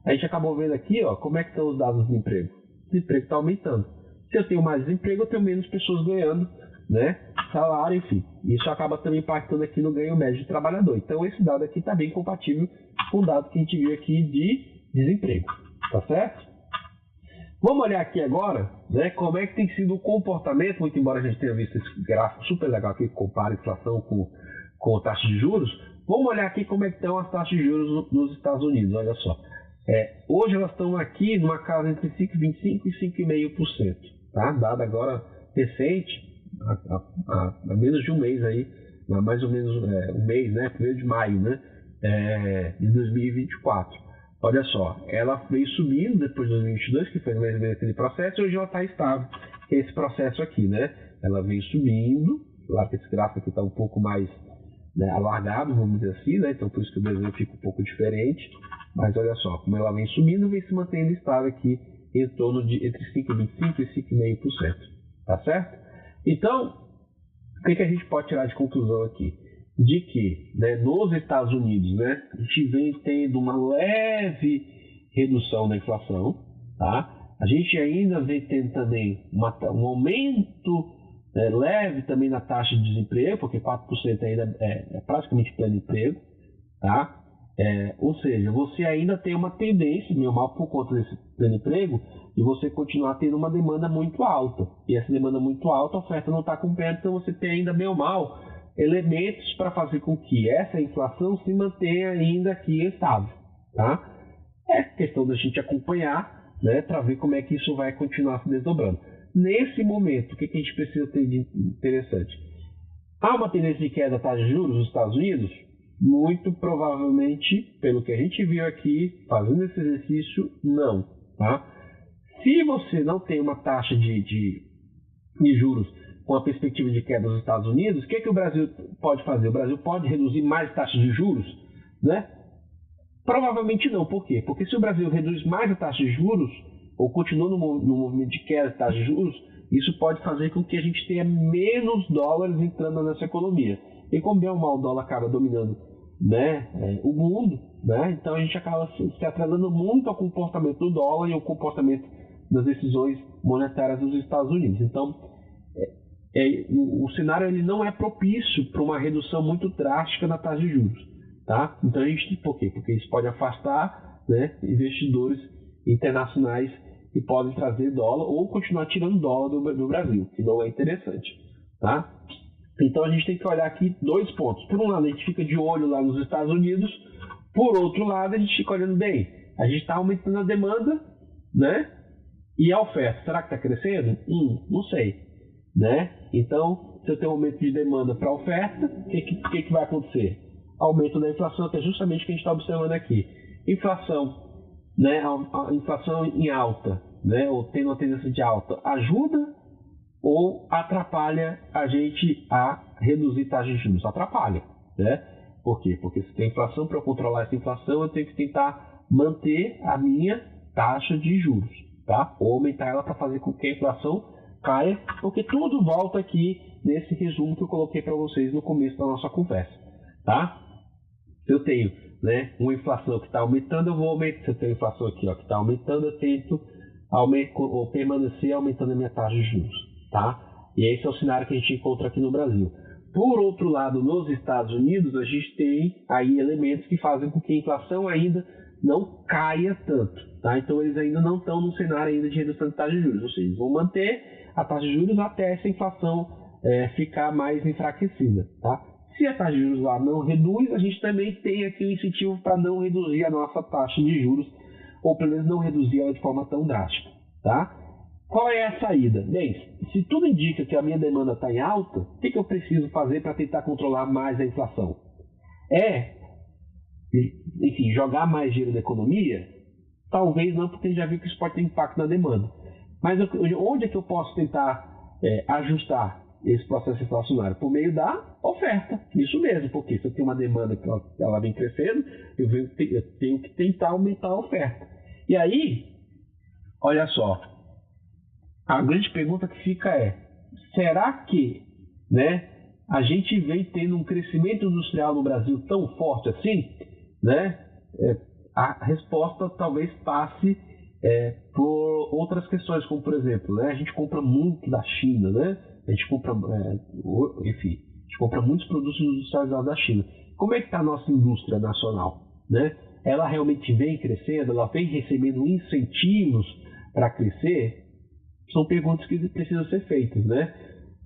A gente acabou vendo aqui, ó, como é que estão os dados do emprego. O desemprego está aumentando. Se eu tenho mais desemprego, eu tenho menos pessoas ganhando né? Salário, enfim. Isso acaba também impactando aqui no ganho médio do trabalhador. Então esse dado aqui está bem compatível com o dado que a gente viu aqui de desemprego, tá certo? Vamos olhar aqui agora, né, como é que tem sido o comportamento, muito embora a gente tenha visto esse gráfico super legal aqui que compara a inflação com a taxa de juros. Vamos olhar aqui como é que estão as taxas de juros nos Estados Unidos, olha só. Hoje elas estão aqui numa casa entre 5,25% e 5,5%, tá? Dado agora recente, há menos de um mês aí, mais ou menos um mês, né? 1º de maio, né? De 2024. Olha só, ela veio subindo depois de 2022, que foi mais ou menos aquele processo, e hoje ela está estável, que é esse processo aqui, né? Ela veio subindo, claro que esse gráfico aqui está um pouco mais, né, alargado, vamos dizer assim, né? Então por isso que o desenho fica um pouco diferente, mas olha só, como ela vem subindo, vem se mantendo estável aqui em torno de entre 5,25% e 5,5%, tá certo? Então, o que a gente pode tirar de conclusão aqui? De que, né, nos Estados Unidos, né, a gente vem tendo uma leve redução da inflação, tá? A gente ainda vem tendo também um aumento leve também na taxa de desemprego, porque 4% ainda é praticamente pleno emprego, tá? Ou seja, você ainda tem uma tendência, meio mal por conta desse pleno emprego, de você continuar tendo uma demanda muito alta. E essa demanda muito alta, a oferta não está acompanhando, então você tem ainda meio mal elementos para fazer com que essa inflação se mantenha ainda aqui estável, tá? É questão da gente acompanhar, né, para ver como é que isso vai continuar se desdobrando. Nesse momento, o que a gente precisa ter de interessante? Há uma tendência de queda da taxa de juros nos Estados Unidos? Muito provavelmente, pelo que a gente viu aqui, fazendo esse exercício, não, tá? Se você não tem uma taxa de juros com a perspectiva de queda dos Estados Unidos, o que o Brasil pode fazer? O Brasil pode reduzir mais taxas de juros, né? Provavelmente não. Por quê? Porque se o Brasil reduz mais a taxa de juros, ou continua no movimento de queda de taxa de juros, isso pode fazer com que a gente tenha menos dólares entrando nessa economia. E como bem ou mal o dólar acaba dominando, né, o mundo, né? Então a gente acaba se atrelando muito ao comportamento do dólar e ao comportamento das decisões monetárias dos Estados Unidos. Então, o cenário ele não é propício para uma redução muito drástica na taxa de juros, tá? Então a gente, por quê? Porque isso pode afastar, né, investidores internacionais que podem trazer dólar ou continuar tirando dólar do Brasil, que não é interessante, tá? Então a gente tem que olhar aqui dois pontos. Por um lado, a gente fica de olho lá nos Estados Unidos. Por outro lado, a gente fica olhando bem. A gente está aumentando a demanda, né? E a oferta, será que está crescendo? Não sei, né? Então, se eu tenho um aumento de demanda para a oferta, o que vai acontecer? Aumento da inflação, que é justamente o que a gente está observando aqui. Inflação, né? A inflação em alta, né? Ou tendo uma tendência de alta, ajuda ou atrapalha a gente a reduzir taxas de juros? Atrapalha, né? Por quê? Porque se tem inflação, para eu controlar essa inflação, eu tenho que tentar manter a minha taxa de juros, tá? Ou aumentar ela para fazer com que a inflação caia, porque tudo volta aqui nesse resumo que eu coloquei para vocês no começo da nossa conversa, tá? Se eu tenho, né, uma inflação que está aumentando, eu vou aumentar. Se eu tenho inflação aqui, ó, que está aumentando, eu tento ou permanecer aumentando a minha taxa de juros, tá? E esse é o cenário que a gente encontra aqui no Brasil. Por outro lado, nos Estados Unidos, a gente tem aí elementos que fazem com que a inflação ainda não caia tanto, tá? Então eles ainda não estão num cenário ainda de redução de taxa de juros, ou seja, eles vão manter a taxa de juros até essa inflação ficar mais enfraquecida, tá? Se a taxa de juros lá não reduz, a gente também tem aqui um incentivo para não reduzir a nossa taxa de juros, ou pelo menos não reduzir ela de forma tão drástica, tá? Qual é a saída? Bem, se tudo indica que a minha demanda está em alta, o que eu preciso fazer para tentar controlar mais a inflação? Enfim, jogar mais dinheiro na economia? Talvez não, porque a gente já viu que isso pode ter impacto na demanda. Mas onde é que eu posso tentar ajustar esse processo inflacionário? Por meio da oferta. Isso mesmo, porque se eu tenho uma demanda que ela vem crescendo, eu tenho que tentar aumentar a oferta. E aí, olha só, a grande pergunta que fica será que, né, a gente vem tendo um crescimento industrial no Brasil tão forte assim, né? A resposta talvez passe por outras questões, como por exemplo, né, a gente compra muito da China, né? A gente compra, enfim, a gente compra muitos produtos industrializados da China. Como é que está a nossa indústria nacional, né? Ela realmente vem crescendo? Ela vem recebendo incentivos para crescer? São perguntas que precisam ser feitas, né?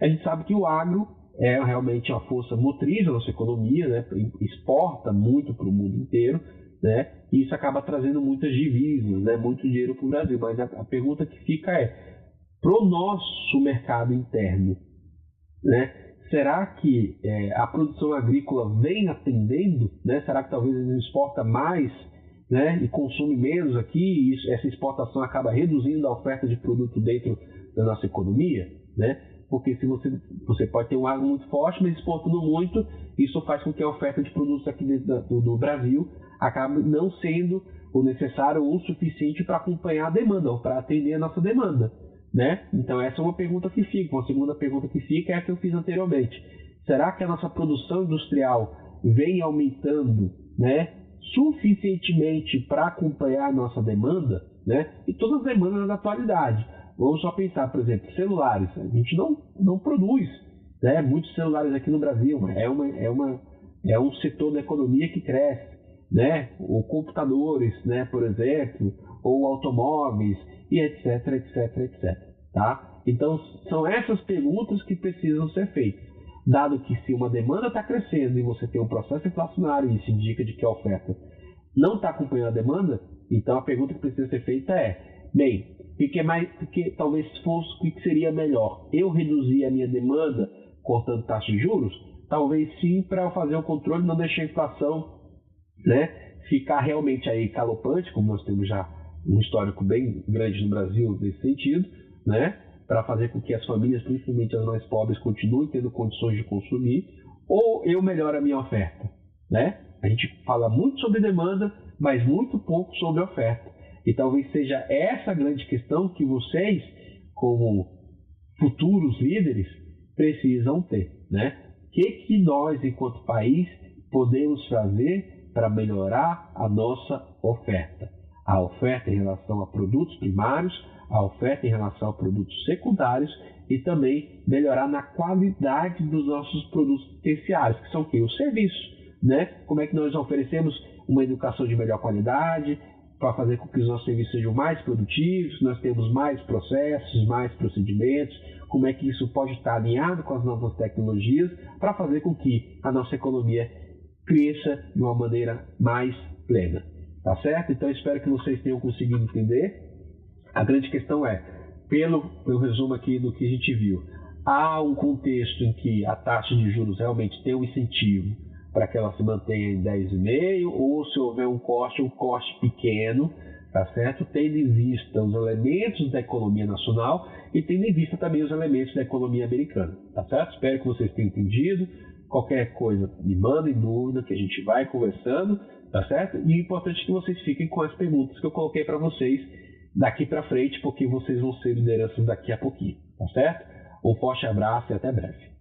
A gente sabe que o agro é realmente a força motriz da nossa economia, né? Exporta muito para o mundo inteiro, né? E isso acaba trazendo muitas divisas, né? Muito dinheiro para o Brasil. Mas a pergunta que fica é, para o nosso mercado interno, né? Será que a produção agrícola vem atendendo, né? Será que talvez a gente exporta mais, né? E consome menos aqui, e essa exportação acaba reduzindo a oferta de produto dentro da nossa economia, né? Porque se você pode ter um agro muito forte, mas exportando muito, isso faz com que a oferta de produtos aqui dentro do Brasil acabe não sendo o necessário ou o suficiente para acompanhar a demanda, ou para atender a nossa demanda, né? Então essa é uma pergunta que fica. Uma segunda pergunta que fica é a que eu fiz anteriormente. Será que a nossa produção industrial vem aumentando, né, suficientemente para acompanhar a nossa demanda, né? E todas as demandas da atualidade. Vamos só pensar, por exemplo, celulares. A gente não produz, né, muitos celulares aqui no Brasil. É um setor da economia que cresce, né? Ou computadores, né, por exemplo, ou automóveis, e etc, etc, etc. Tá? Então, são essas perguntas que precisam ser feitas. Dado que se uma demanda está crescendo e você tem um processo inflacionário e isso indica de que a oferta não está acompanhando a demanda, então a pergunta que precisa ser feita é, bem, porque talvez fosse o que seria melhor? Eu reduzir a minha demanda cortando taxa de juros? Talvez sim, para eu fazer o controle e não deixar a inflação, né, ficar realmente aí galopante, como nós temos já um histórico bem grande no Brasil nesse sentido, né, para fazer com que as famílias, principalmente as mais pobres, continuem tendo condições de consumir, ou eu melhoro a minha oferta, né? A gente fala muito sobre demanda, mas muito pouco sobre oferta. E talvez seja essa a grande questão que vocês, como futuros líderes, precisam ter, né? O que nós, enquanto país, podemos fazer para melhorar a nossa oferta? A oferta em relação a produtos primários, a oferta em relação a produtos secundários e também melhorar na qualidade dos nossos produtos terciários, que são o quê? Os serviços, né? Como é que nós oferecemos uma educação de melhor qualidade para fazer com que os nossos serviços sejam mais produtivos, nós temos mais processos, mais procedimentos, como é que isso pode estar alinhado com as novas tecnologias para fazer com que a nossa economia cresça de uma maneira mais plena. Tá certo? Então, espero que vocês tenham conseguido entender. A grande questão é, pelo resumo aqui do que a gente viu, há um contexto em que a taxa de juros realmente tem um incentivo para que ela se mantenha em 10,5%, ou se houver um corte pequeno, tá certo? Tendo em vista os elementos da economia nacional e tendo em vista também os elementos da economia americana, tá certo? Espero que vocês tenham entendido. Qualquer coisa, me mandem dúvida, que a gente vai conversando, tá certo? E o importante é que vocês fiquem com as perguntas que eu coloquei para vocês daqui para frente, porque vocês vão ser lideranças daqui a pouquinho, tá certo? Um forte abraço e até breve.